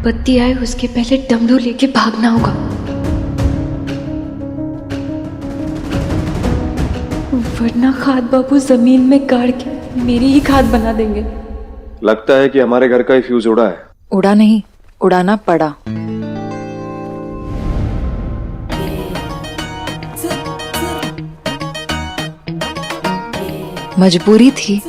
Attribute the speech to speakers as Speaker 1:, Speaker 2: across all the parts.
Speaker 1: बत्ती आए उसके पहले डमरू लेके भागना होगा, वरना खाद बाबू जमीन में गाड़ के मेरी ही खाद बना देंगे।
Speaker 2: लगता है कि हमारे घर का ही फ्यूज उड़ा है।
Speaker 3: उड़ा नहीं, उड़ाना पड़ा। मजबूरी थी।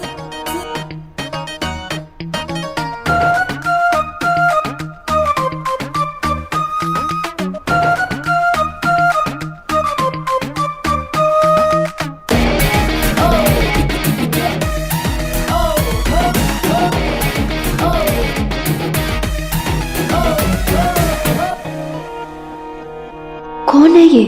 Speaker 1: कौन है ये?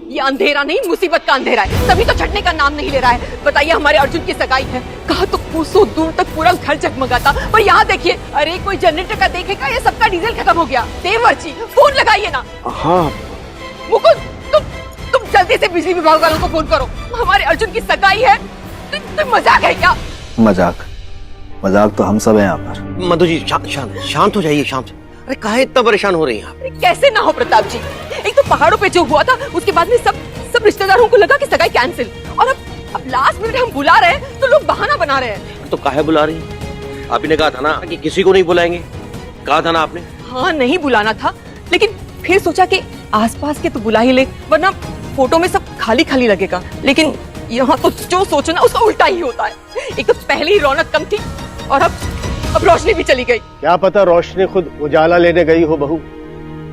Speaker 4: ये अंधेरा नहीं, मुसीबत का अंधेरा है, तभी तो छटने का नाम नहीं ले रहा है। बताइए, हमारे अर्जुन की सगाई है, कहा तो कोसों दूर तक पूरा घर जगमगाता, पर यहाँ देखिए, अरे कोई जनरेटर का देखेगा, ये सबका डीजल खत्म हो गया। देवर जी, फोन लगाइए ना।
Speaker 2: हाँ
Speaker 4: मुकुंद, तुम जल्दी से बिजली विभाग वालों को फोन करो, हमारे अर्जुन की सगाई है। तुम मजाक है क्या?
Speaker 5: मजाक तो हम सब हैं यहाँ पर।
Speaker 6: मधु जी शांत हो जाइए, शांत। अरे काहे इतना परेशान हो रही हैं आप?
Speaker 4: कैसे ना हो प्रताप जी, एक तो पहाड़ों पे जो हुआ था, उसके बाद में सब रिश्तेदारों को लगा कि सगाई कैंसिल, और अब लास्ट मिनट हम बुला रहे हैं तो लोग बहाना बना रहे हैं।
Speaker 6: तो काहे बुला रही हैं? आप ही ने कहा था ना कि किसी को नहीं बुलाएंगे, कहा था ना आपने।
Speaker 4: हाँ, नहीं बुलाना था, लेकिन फिर सोचा कि आसपास के तो बुला ही ले, वरना फोटो में सब खाली खाली लगेगा। लेकिन यहाँ तो जो सोचो ना उसका उल्टा ही होता है। एक तो पहले ही रौनक कम थी और अब रोशनी भी चली गई।
Speaker 7: क्या पता रोशनी खुद उजाला लेने गई हो बहू,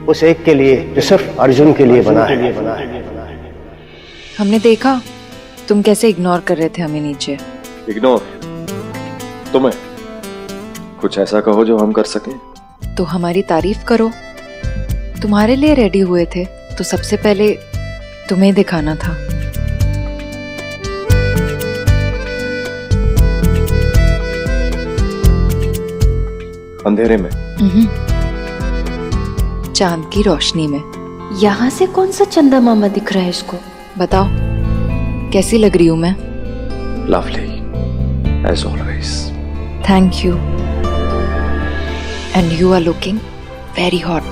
Speaker 7: उस एक के लिए जो सिर्फ अर्जुन के लिए बना है।
Speaker 3: हमने देखा तुम कैसे इग्नोर कर रहे थे हमें नीचे।
Speaker 2: इग्नोर? तुम्हें कुछ ऐसा कहो जो हम कर सकें।
Speaker 3: तो हमारी तारीफ करो। तुम्हारे लिए रेडी हुए थे तो सबसे पहले तुम्हें दिखाना था।
Speaker 2: अंधेरे में?
Speaker 3: चांद की रोशनी में।
Speaker 1: यहाँ से कौन सा चंदा मामा दिख रहा है इसको?
Speaker 3: बताओ कैसी लग रही हूँ मैं?
Speaker 2: Lovely as always.
Speaker 3: Thank you. And you are looking very hot.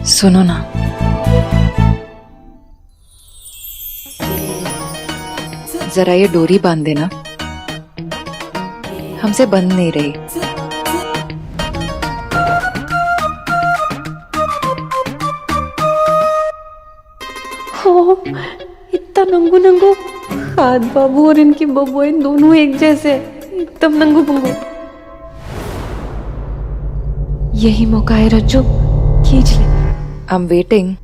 Speaker 3: सुनो ना, जरा ये डोरी बांध देना, हमसे बंध नहीं रही।
Speaker 1: हो, इतना नंगू नंगू। खाद बाबू और इनकी बबुएं दोनों एक जैसे, एकदम नंगू पंगू। यही मौका है रज्जू, खींच ले।
Speaker 3: I am waiting.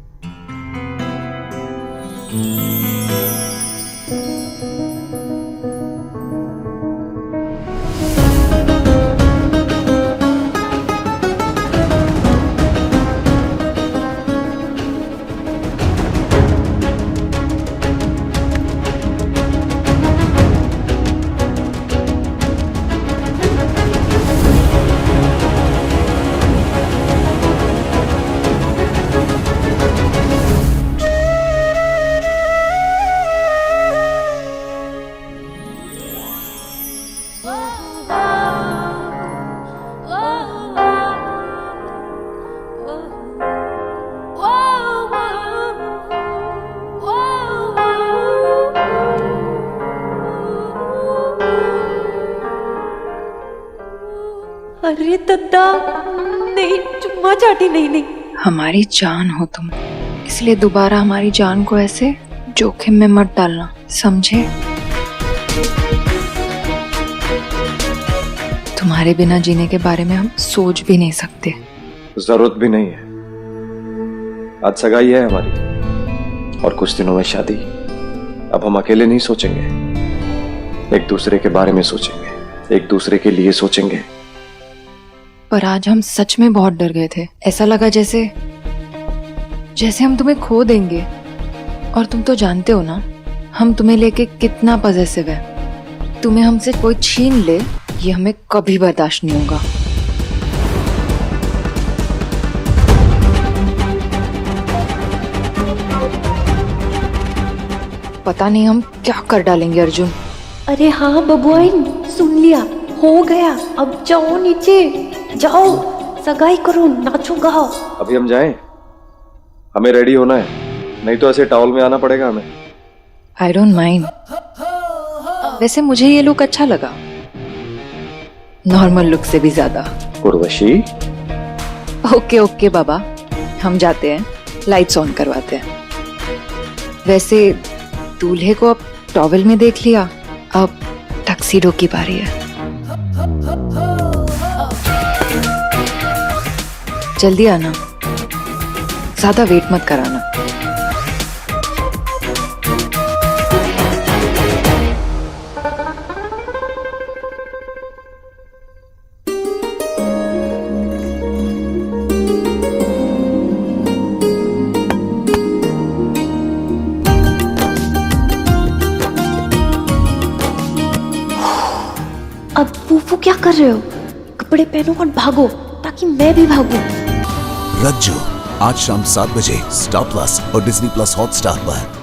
Speaker 1: अरे दद्दा, नहीं, चुम्मा चाटी नहीं।
Speaker 3: हमारी जान हो तुम, इसलिए दोबारा हमारी जान को ऐसे जोखिम में मत डालना, समझे? तुम्हारे बिना जीने के बारे में हम सोच भी नहीं सकते।
Speaker 2: जरूरत भी नहीं है। आज सगाई है हमारी और कुछ दिनों में शादी। अब हम अकेले नहीं सोचेंगे, एक दूसरे के बारे में सोचेंगे, एक दूसरे के लिए सोचेंगे।
Speaker 3: पर आज हम सच में बहुत डर गए थे। ऐसा लगा जैसे हम तुम्हें खो देंगे। और तुम तो जानते हो ना हम तुम्हें लेके कितना पॉजेसिव है। तुम्हें हमसे कोई छीन ले, ये हमें कभी बर्दाश्त नहीं होगा। पता नहीं हम क्या कर डालेंगे अर्जुन।
Speaker 1: अरे हाँ बबुआइन, सुन लिया, हो गया। अब जाओ नीचे, जाओ सगाई करो, नाचो गाओ।
Speaker 2: अभी हम जाएं? हमें रेडी होना है, नहीं तो ऐसे टॉवल में आना पड़ेगा हमें।
Speaker 3: I don't mind. वैसे मुझे ये लुक अच्छा लगा, नॉर्मल लुक से भी ज्यादा।
Speaker 2: उर्वशी,
Speaker 3: ओके ओके बाबा, हम जाते हैं, लाइट्स ऑन करवाते हैं। वैसे दूल्हे को अब टॉवेल में देख लिया, अब टक्सीडो की बारी है। जल्दी आना, ज्यादा वेट मत कराना।
Speaker 1: अब फूफू क्या कर रहे हो? कपड़े पहनो और भागो, ताकि मैं भी भागूं।
Speaker 8: रज्जू आज शाम 7 बजे स्टार प्लस और डिज्नी प्लस हॉटस्टार पर।